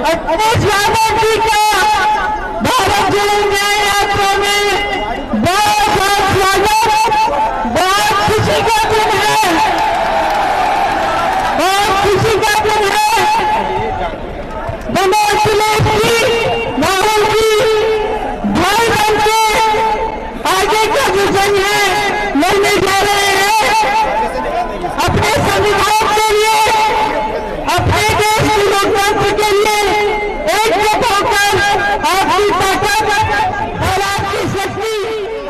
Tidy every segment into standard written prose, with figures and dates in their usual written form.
अखिलेश यादव जी का भारत जोड़ो न्याय यात्रा में बहुत बहुत स्वागत। बहुत खुशी का दिन है, बहुत खुशी का दिन है। अखिलेश जी, राहुल जी भाई बन के आगे का विजन है, लड़ने जा रहे हैं अपने संविधान के लिए, अपने देश की लोकतंत्र के लिए। एकजुट होकर आपकी ताकत और आपकी शक्ति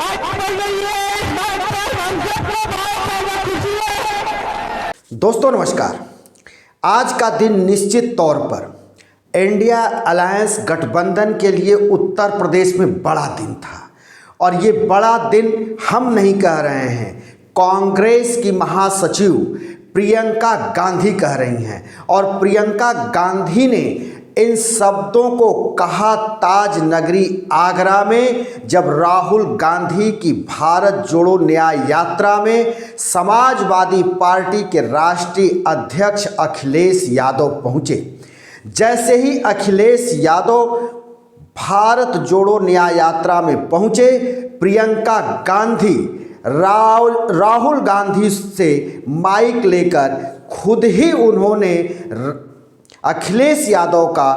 आज बढ़ रही है। इस बात पर हम सबको बहुत ज्यादा खुशी है। दोस्तों नमस्कार। आज का दिन निश्चित तौर पर इंडिया अलायंस गठबंधन के लिए उत्तर प्रदेश में बड़ा दिन था और ये बड़ा दिन हम नहीं कह रहे हैं, कांग्रेस की महासचिव प्रियंका गांधी कह रही हैं। और प्रियंका गांधी ने इन शब्दों को कहा ताज नगरी आगरा में, जब राहुल गांधी की भारत जोड़ो न्याय यात्रा में समाजवादी पार्टी के राष्ट्रीय अध्यक्ष अखिलेश यादव पहुंचे। जैसे ही अखिलेश यादव भारत जोड़ो न्याय यात्रा में पहुंचे, प्रियंका गांधी राहुल गांधी से माइक लेकर खुद ही उन्होंने अखिलेश यादव का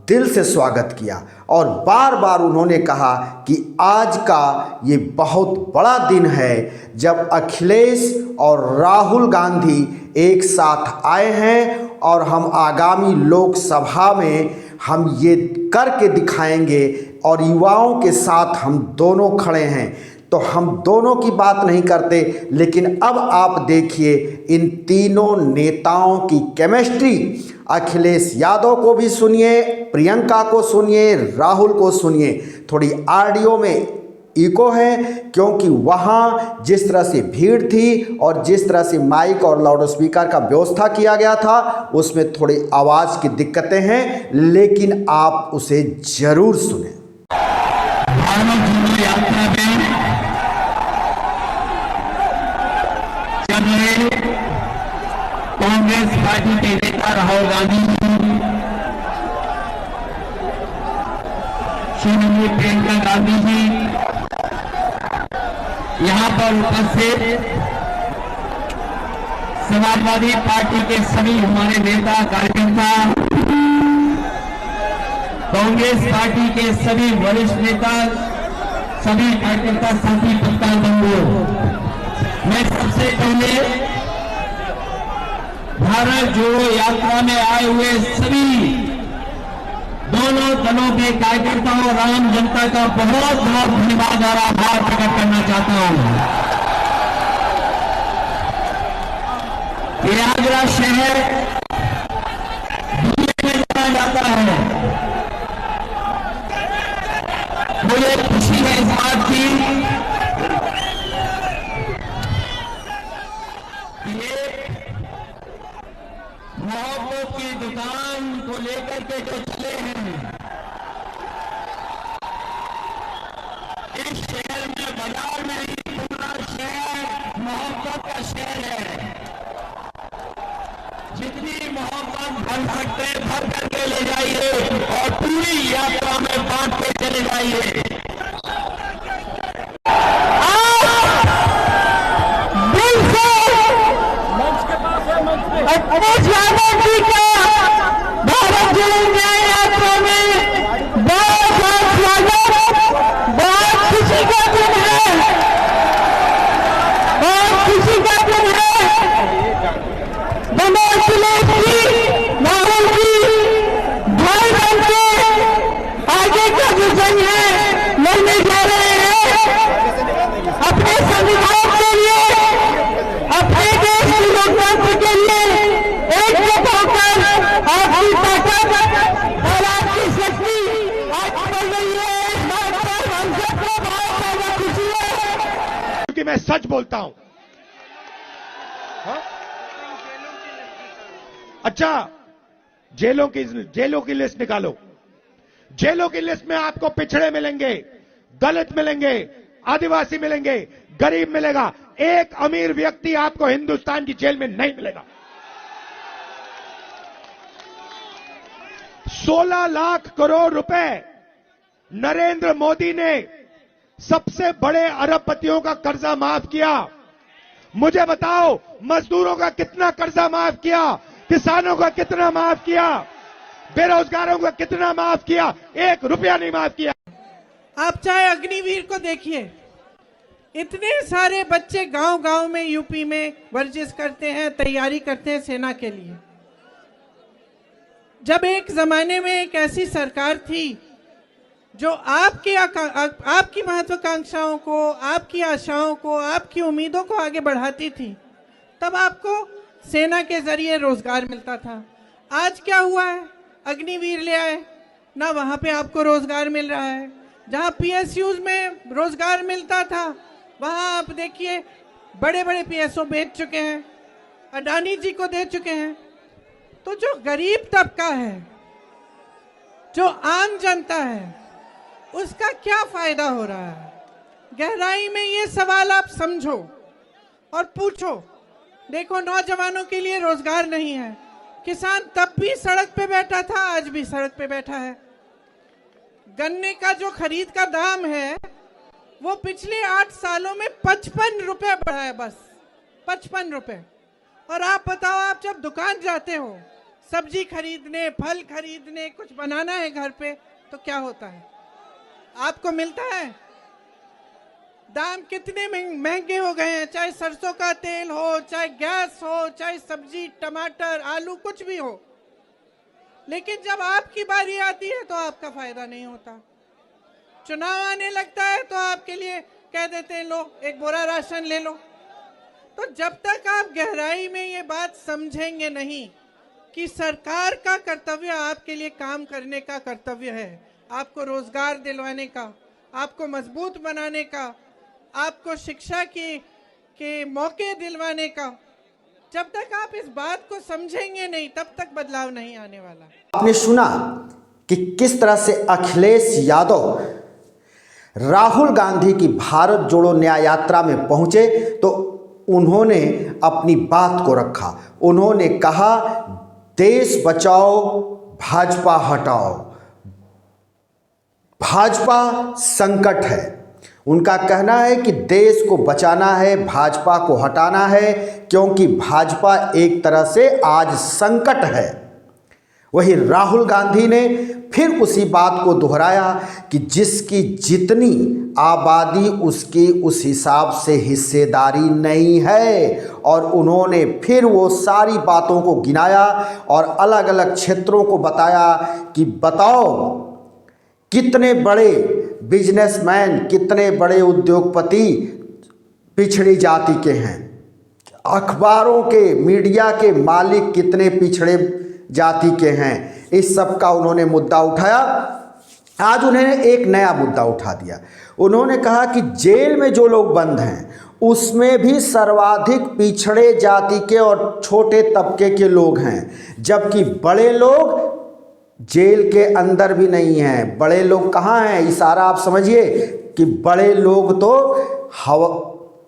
दिल से स्वागत किया और बार बार उन्होंने कहा कि आज का ये बहुत बड़ा दिन है जब अखिलेश और राहुल गांधी एक साथ आए हैं और हम आगामी लोकसभा में हम ये करके दिखाएंगे और युवाओं के साथ हम दोनों खड़े हैं। तो हम दोनों की बात नहीं करते, लेकिन अब आप देखिए इन तीनों नेताओं की केमिस्ट्री। अखिलेश यादव को भी सुनिए, प्रियंका को सुनिए, राहुल को सुनिए। थोड़ी ऑडियो में इको है क्योंकि वहाँ जिस तरह से भीड़ थी और जिस तरह से माइक और लाउड स्पीकर का व्यवस्था किया गया था उसमें थोड़ी आवाज़ की दिक्कतें हैं, लेकिन आप उसे जरूर सुने। भारत जोड़ो यात्रा में चल रहे कांग्रेस पार्टी के नेता राहुल गांधी जी, श्रीमती प्रियंका गांधी जी यहाँ पर उपस्थित समाजवादी पार्टी के सभी हमारे नेता कार्यकर्ता, कांग्रेस पार्टी के सभी वरिष्ठ नेता, सभी कार्यकर्ता साथी पत्रकार बंधुओं, मैं सबसे पहले भारत जोड़ो यात्रा में आए हुए सभी दोनों दलों के कार्यकर्ताओं और आम जनता का बहुत बहुत धन्यवाद और आभार प्रकट करना चाहता हूं। प्रयागराज शहर दुनिया में जाना जाता है। मुझे खुशी है इस बात की मोहब्बत की दुकान को लेकर के जो चले हैं, इस शहर में बाजार में नहीं, पूरा शहर मोहब्बत का शहर है। जितनी मोहब्बत भर सकते भर करके ले जाइए और पूरी यात्रा में बांट के चले जाइए। अखिलेश यादव जी का भारत जोड़ो न्याय यात्रा में बहुत बहुत स्वागत। बहुत खुशी का दिन है, बहुत खुशी का दिन है। अखिलेश जी, राहुल जी भाई बन के आगे का विजन है, लड़ने जा रहे हैं अपने संविधान के लिए, अपने देश की लोकतंत्र के लिए। एकजुट होकर आपकी ताकत और आपकी शक्ति आज बढ़ रही है। इस बात पर हम सबको बहुत ज्यादा खुशी है क्योंकि मैं सच बोलता हूं। अच्छा, जेलों की लिस्ट निकालो। जेलों की लिस्ट में आपको पिछड़े मिलेंगे, दलित मिलेंगे, आदिवासी मिलेंगे, गरीब मिलेगा। एक अमीर व्यक्ति आपको हिंदुस्तान की जेल में नहीं मिलेगा। 16 लाख करोड़ रुपए नरेंद्र मोदी ने सबसे बड़े अरबपतियों का कर्जा माफ किया। मुझे बताओ, मजदूरों का कितना कर्जा माफ किया, किसानों का कितना माफ किया, बेरोजगारों का कितना माफ किया? 1 रुपया नहीं माफ किया। आप चाहे अग्निवीर को देखिए, इतने सारे बच्चे गांव-गांव में यूपी में वर्जिश करते हैं, तैयारी करते हैं सेना के लिए। जब एक जमाने में एक ऐसी सरकार थी जो आपकी महत्वाकांक्षाओं को, आपकी आशाओं को, आपकी उम्मीदों को आगे बढ़ाती थी, तब आपको सेना के जरिए रोजगार मिलता था। आज क्या हुआ है? अग्निवीर ले आए ना, वहां पे आपको रोजगार मिल रहा है। जहां पीएसयूज में रोजगार मिलता था, वहां आप देखिए बड़े बड़े पीएसओ बेच चुके हैं, अडानी जी को दे चुके हैं। तो जो गरीब तबका है, जो आम जनता है, उसका क्या फायदा हो रहा है? गहराई में ये सवाल आप समझो और पूछो। देखो, नौजवानों के लिए रोजगार नहीं है। किसान तब भी सड़क पे बैठा था, आज भी सड़क पे बैठा है। गन्ने का जो खरीद का दाम है वो पिछले 8 सालों में 55 रुपए बढ़ा है, बस 55 रुपए। और आप बताओ, आप जब दुकान जाते हो सब्जी खरीदने, फल खरीदने, कुछ बनाना है घर पे, तो क्या होता है? आपको मिलता है? दाम कितने महंगे हो गए हैं, चाहे सरसों का तेल हो, चाहे गैस हो, चाहे सब्जी, टमाटर, आलू, कुछ भी हो। लेकिन जब आपकी बारी आती है तो आपका फायदा नहीं होता। चुनाव आने लगता है तो आपके लिए कह देते हैं, लो एक बोरा राशन ले लो। तो जब तक आप गहराई में ये बात समझेंगे नहीं कि सरकार का कर्तव्य आपके लिए काम करने का कर्तव्य है, आपको रोजगार दिलवाने का, आपको मजबूत बनाने का, आपको शिक्षा के मौके दिलवाने का, जब तक आप इस बात को समझेंगे नहीं, तब तक बदलाव नहीं आने वाला। आपने सुना कि किस तरह से अखिलेश यादव राहुल गांधी की भारत जोड़ो न्याय यात्रा में पहुंचे तो उन्होंने अपनी बात को रखा। उन्होंने कहा, देश बचाओ, भाजपा हटाओ। भाजपा संकट है। उनका कहना है कि देश को बचाना है, भाजपा को हटाना है, क्योंकि भाजपा एक तरह से आज संकट है। वही राहुल गांधी ने फिर उसी बात को दोहराया कि जिसकी जितनी आबादी उसकी उस हिसाब से हिस्सेदारी नहीं है, और उन्होंने फिर वो सारी बातों को गिनाया और अलग अलग क्षेत्रों को बताया कि बताओ कितने बड़े बिजनेसमैन, कितने बड़े उद्योगपति पिछड़ी जाति के हैं, अखबारों के, मीडिया के मालिक कितने पिछड़े जाति के हैं। इस सब का उन्होंने मुद्दा उठाया। आज उन्होंने एक नया मुद्दा उठा दिया। उन्होंने कहा कि जेल में जो लोग बंद हैं उसमें भी सर्वाधिक पिछड़े जाति के और छोटे तबके के लोग हैं, जबकि बड़े लोग जेल के अंदर भी नहीं हैं। बड़े लोग कहाँ हैं? इशारा आप समझिए कि बड़े लोग तो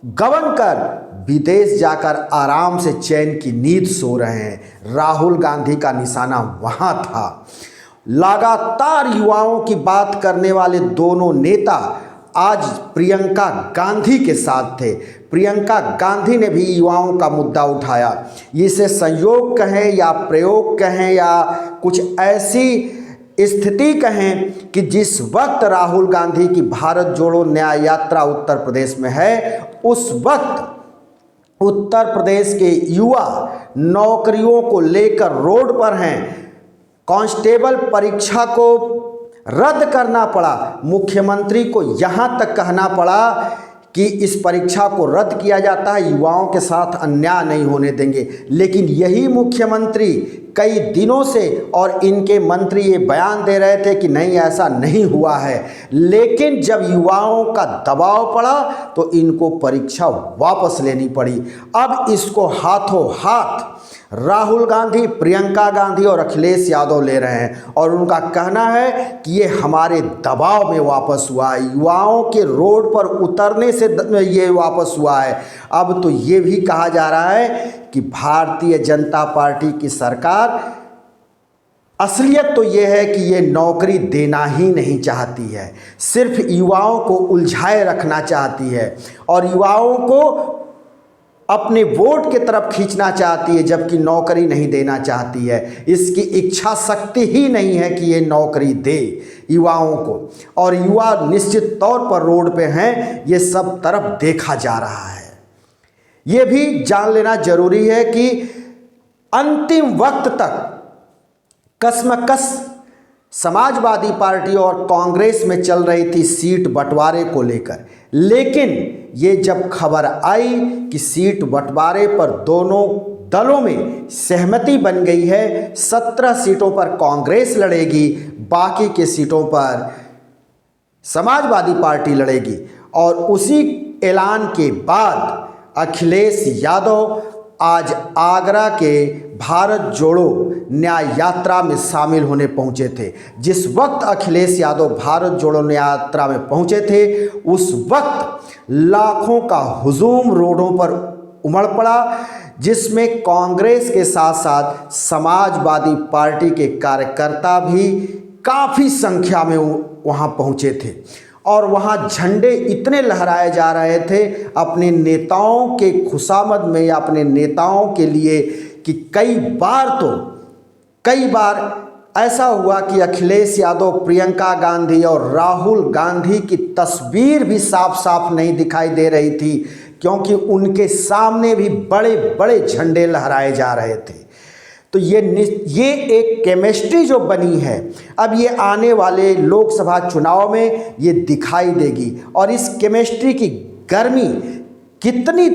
गबन कर विदेश जाकर आराम से चैन की नींद सो रहे हैं। राहुल गांधी का निशाना वहाँ था। लगातार युवाओं की बात करने वाले दोनों नेता आज प्रियंका गांधी के साथ थे। प्रियंका गांधी ने भी युवाओं का मुद्दा उठाया। इसे संयोग कहें या प्रयोग कहें या कुछ ऐसी स्थिति कहें कि जिस वक्त राहुल गांधी की भारत जोड़ो न्याय यात्रा उत्तर प्रदेश में है, उस वक्त उत्तर प्रदेश के युवा नौकरियों को लेकर रोड पर हैं। कांस्टेबल परीक्षा को रद्द करना पड़ा। मुख्यमंत्री को यहाँ तक कहना पड़ा कि इस परीक्षा को रद्द किया जाता है, युवाओं के साथ अन्याय नहीं होने देंगे। लेकिन यही मुख्यमंत्री कई दिनों से और इनके मंत्री ये बयान दे रहे थे कि नहीं, ऐसा नहीं हुआ है। लेकिन जब युवाओं का दबाव पड़ा तो इनको परीक्षा वापस लेनी पड़ी। अब इसको हाथों हाथ राहुल गांधी, प्रियंका गांधी और अखिलेश यादव ले रहे हैं और उनका कहना है कि ये हमारे दबाव में वापस हुआ है, युवाओं के रोड पर उतरने से ये वापस हुआ है। अब तो ये भी कहा जा रहा है कि भारतीय जनता पार्टी की सरकार असलियत तो ये है कि ये नौकरी देना ही नहीं चाहती है, सिर्फ युवाओं को उलझाए रखना चाहती है और युवाओं को अपने वोट की तरफ खींचना चाहती है, जबकि नौकरी नहीं देना चाहती है। इसकी इच्छा शक्ति ही नहीं है कि ये नौकरी दे युवाओं को, और युवा निश्चित तौर पर रोड पे हैं, ये सब तरफ देखा जा रहा है। ये भी जान लेना जरूरी है कि अंतिम वक्त तक कसमकस समाजवादी पार्टी और कांग्रेस में चल रही थी सीट बंटवारे को लेकर, लेकिन ये जब खबर आई कि सीट बंटवारे पर दोनों दलों में सहमति बन गई है, 17 सीटों पर कांग्रेस लड़ेगी, बाकी के सीटों पर समाजवादी पार्टी लड़ेगी, और उसी ऐलान के बाद अखिलेश यादव आज आगरा के भारत जोड़ो न्याय यात्रा में शामिल होने पहुंचे थे। जिस वक्त अखिलेश यादव भारत जोड़ो न्याय यात्रा में पहुंचे थे, उस वक्त लाखों का हुजूम रोडों पर उमड़ पड़ा, जिसमें कांग्रेस के साथ साथ समाजवादी पार्टी के कार्यकर्ता भी काफ़ी संख्या में वहां पहुंचे थे और वहाँ झंडे इतने लहराए जा रहे थे अपने नेताओं के खुशामद में या अपने नेताओं के लिए कि कई बार ऐसा हुआ कि अखिलेश यादव, प्रियंका गांधी और राहुल गांधी की तस्वीर भी साफ साफ नहीं दिखाई दे रही थी, क्योंकि उनके सामने भी बड़े बड़े झंडे लहराए जा रहे थे। तो ये एक केमिस्ट्री जो बनी है, अब ये आने वाले लोकसभा चुनाव में ये दिखाई देगी, और इस केमिस्ट्री की गर्मी कितनी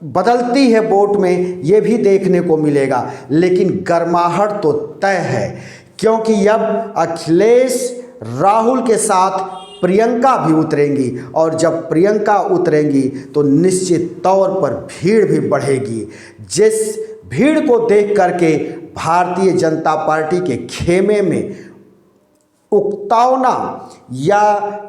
बदलती है वोट में ये भी देखने को मिलेगा। लेकिन गर्माहट तो तय है, क्योंकि अब अखिलेश राहुल के साथ प्रियंका भी उतरेंगी, और जब प्रियंका उतरेंगी तो निश्चित तौर पर भीड़ भी बढ़ेगी। जिस भीड़ को देख करके भारतीय जनता पार्टी के खेमे में उकतावना या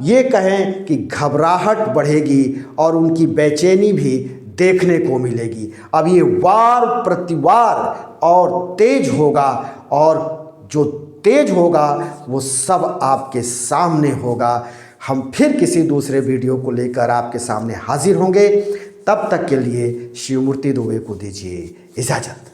ये कहें कि घबराहट बढ़ेगी और उनकी बेचैनी भी देखने को मिलेगी। अब ये वार प्रतिवार और तेज होगा, और जो तेज होगा वो सब आपके सामने होगा। हम फिर किसी दूसरे वीडियो को लेकर आपके सामने हाजिर होंगे। तब तक के लिए शिवमूर्ति दुबे को दीजिए इजाज़त।